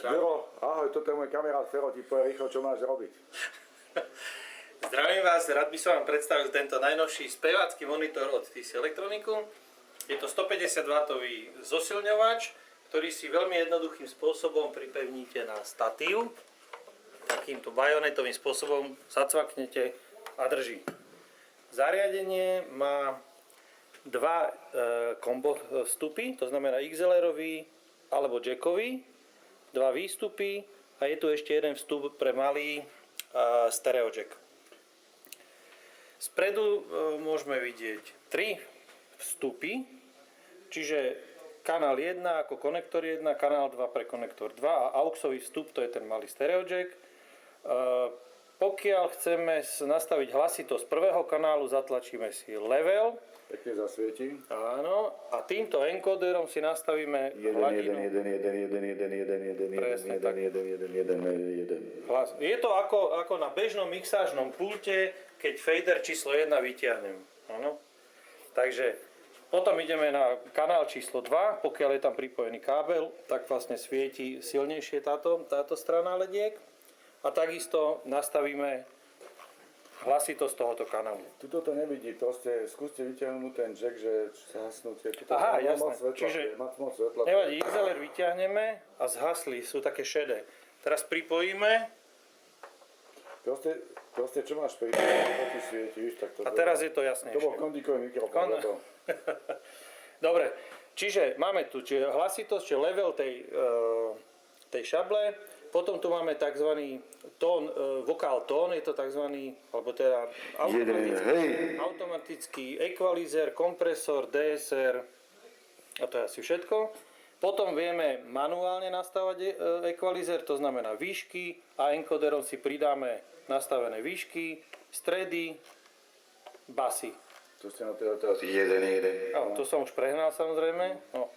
Juro, ahoj, toto je môj kamarát Fero, ti povie rýchlo, čo máš robiť. Zdravím vás, rád by som vám predstavil tento najnovší spevácky monitor od TC Electronicu. Je to 150W zosilňovač, ktorý si veľmi jednoduchým spôsobom pripevníte na statív. Takýmto bajonetovým spôsobom zacvaknete a drží. Zariadenie má dva kombo vstupy, to znamená XLR-ový alebo jackový, dva výstupy a je tu ešte jeden vstup pre malý stereo jack. Spredu môžeme vidieť tri vstupy, čiže kanál 1 ako konektor 1, kanál 2 pre konektor 2 a auxový vstup, to je ten malý stereo jack. Pokiaľ chceme nastaviť hlasitosť prvého kanálu, zatlačíme si level. Pekne zasvieti. Áno, a týmto encoderom si nastavíme hladinu. Je to ako na bežnom mixážnom pulte, keď fader číslo 1 vyťahnem. Áno. Takže potom ideme na kanál číslo 2, pokiaľ je tam pripojený kábel, tak vlastne svieti silnejšie táto strana lediek. A takisto nastavíme hlasitosť tohoto kanálu. Tuto to nevidí, proste skúste vyťahnuť ten jack, že zhasnutie. Aha, jasné. Čiže nevadí, XLR vyťahneme a zhasli, sú také šedé. Teraz pripojíme. Proste čo máš pripojené, to ti svieti, víš, tak to... A teraz je to jasnejšie. To bol kondikový mikrofón. Dobre, čiže máme tu hlasitosť, čiže level tej šable. Potom tu máme tzv. Tón, vokál tón, je to tzv. Alebo teda automatický equalizer, kompresor, DSR a to je asi všetko. Potom vieme manuálne nastavať equalizer, to znamená výšky a encoderom si pridáme nastavené výšky, stredy, basy. To ste na teda teraz jeden. To som už prehnal samozrejme. No,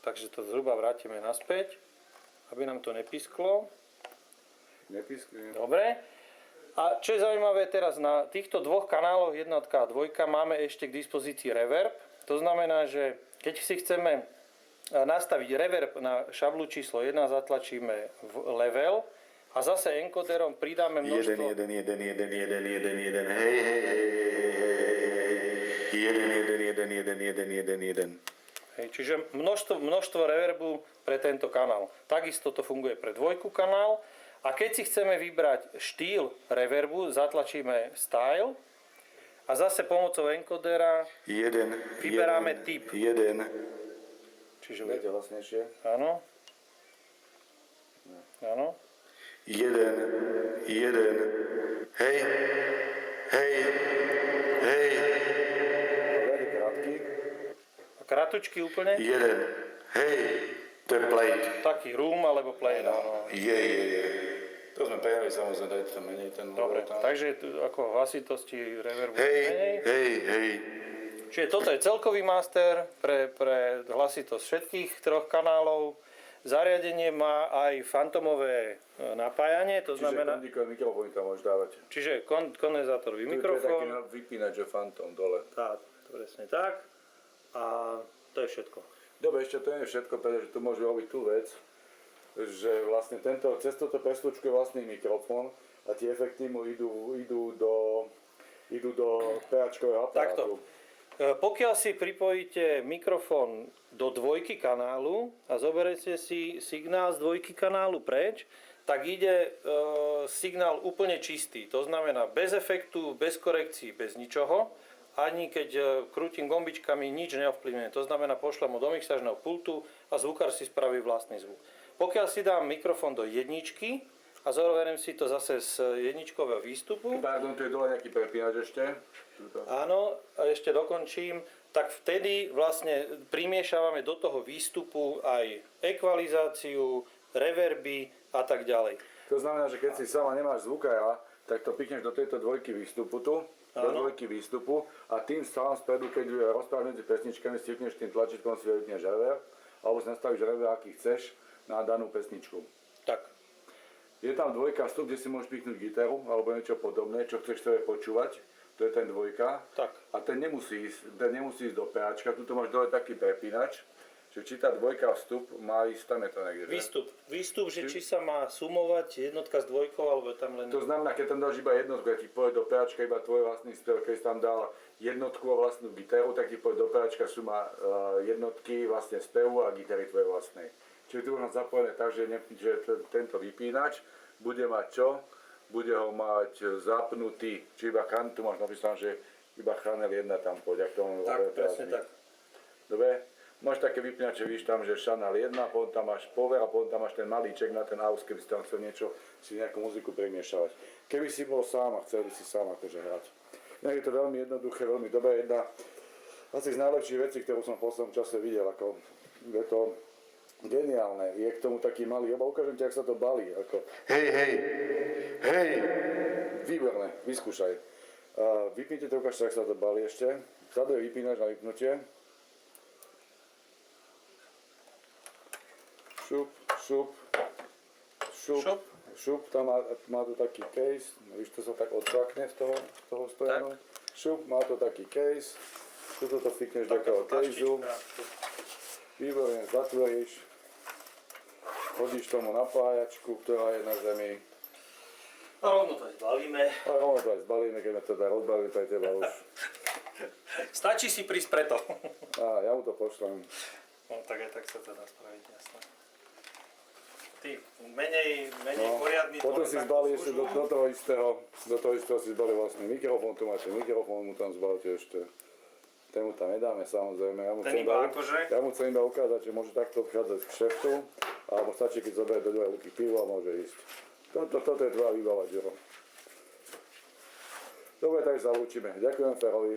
takže to zhruba vrátime naspäť, aby nám to nepisklo. Nepiskne. Dobre. A čo je zaujímavé teraz, na týchto dvoch kanáloch, jednotka a dvojka, máme ešte k dispozícii reverb. To znamená, že keď si chceme nastaviť reverb na šablu číslo 1, zatlačíme v level a zase encoderom pridáme množstvo... Hej, čiže množstvo reverbu pre tento kanál. Takisto to funguje pre dvojku kanál. A keď si chceme vybrať štýl reverbu, zatlačíme style a zase pomocou encodera vyberáme typ. Čiže viete hlasnejšie? Áno. Áno. Jeden. Hej. Krátky. A kratučky úplne? Jeden. Hej. To je plate. Taký room alebo plate. Áno. Je. To sme prejali, samozrejme, dajte to menej ten... Dobre, takže ako hlasitosti reverbu menej. Hej. Čiže toto je celkový master pre hlasitosť všetkých troch kanálov. Zariadenie má aj fantomové napájanie, to znamená... Čiže kondikový mikrofón tam môžeš dávať. Čiže kondenzátorový mikrofón. Tu je taký vypínač, že fantom dole. Tá, presne tak. A to je všetko. Dobre, ešte to nie je všetko, pretože tu môžu robiť tú vec, že vlastne cez toto prestúčkuje vlastný mikrofón a tie efekty mu idú do PAčkového aparátu. Takto. Pokiaľ si pripojíte mikrofón do dvojky kanálu a zoberete si signál z dvojky kanálu preč, tak ide signál úplne čistý. To znamená bez efektu, bez korekcií, bez ničoho. Ani keď krútim gombičkami, nič neovplyvňuje. To znamená, pošlem ho do mixážneho pultu a zvukár si spraví vlastný zvuk. Pokiaľ si dám mikrofón do jedničky a zoberiem si to zase z jedničkového výstupu. Pardon, tu je dole nejaký prepínač ešte. Áno, a ešte dokončím. Tak vtedy vlastne primiešávame do toho výstupu aj ekvalizáciu, reverby a tak ďalej. To znamená, že keď si sama nemáš zvukára, tak to pikneš do tejto dvojky výstupu tu. Do dvojky výstupu a tým sám spredu, keď rozprávaš medzi pesničkami, stikneš tým tlačítkom, si vypneš reverb, alebo si nastavíš reverb, aký chceš, na danú pesničku. Tak. Je tam dvojka vstup, kde si môžeš piknúť gitaru, alebo niečo podobné, čo chceš sebe počúvať. To je ten dvojka. Tak. A ten nemusí ísť do PAčka. Tuto máš dole taký prepínač, Čiže či tá dvojka vstup má ísť, tam je to niekde, že? Výstup, že či sa má sumovať jednotka s dvojkou, alebo je tam len... To znamená, keď tam dáš iba jednotku, keď ti pôjde do peáčka iba tvoj vlastný spev, keď si tam dal jednotku a vlastnú gitaru, tak ti pôjde do peáčka suma jednotky vlastne spevu a gitary tvojej vlastnej. Čiže tu už mám zapojené tak, že tento vypínač bude mať čo? Bude ho mať zapnutý, či iba tu máš napísané, že iba channel 1 tam pôjde, ak tomu Tak, presne tak. Dobre? Máš také vypínače, víš tam, že channel 1, potom tam máš power a potom tam máš ten malíček na ten aux, keby si tam chcel niečo, si nejakú muziku premiešavať. Keby si bol sám a chcel by si sám akože hrať. Inak je to veľmi jednoduché, veľmi dobré. Jedna asi z najlepších vecí, ktorú som v poslednom čase videl, ako je to geniálne. Je k tomu taký malý, ukážem ti, ak sa to balí. Ako. Hej! Výborné, vyskúšaj. Vypnite to, ukážte, ak sa to balí ešte. Vzadu je vypínač na vypnutie. Šup, tam má to taký case, víš, to sa tak odcvakne z toho stojanu. Šup, má to taký case, tuto to fikneš do toho caseu, výborne zatvoríš, hodíš tomu napájačku, ktorá je na zemi. A rovno to aj zbalíme. Keď ma to dá rozbaviť pre teba už. Stačí si prísť preto. Ja mu to pošlem. No tak aj tak sa to dá spraviť, jasné. Ty, menej poriadny... Potom si zbalí ešte do toho istého si zbalí vlastný mikrofón, tu máte mikrofón, mu tam zbalte ešte. Ten mu tam nedáme samozrejme. Ja mu chcem iba ukázať, že môže takto odchádzať k kšeftu, alebo stačí, keď zoberie do druhej ruky pivo a môže ísť. Toto je tvoja výbava, Ďuro. Dobre, tak sa lúčime. Ďakujem Ferovi.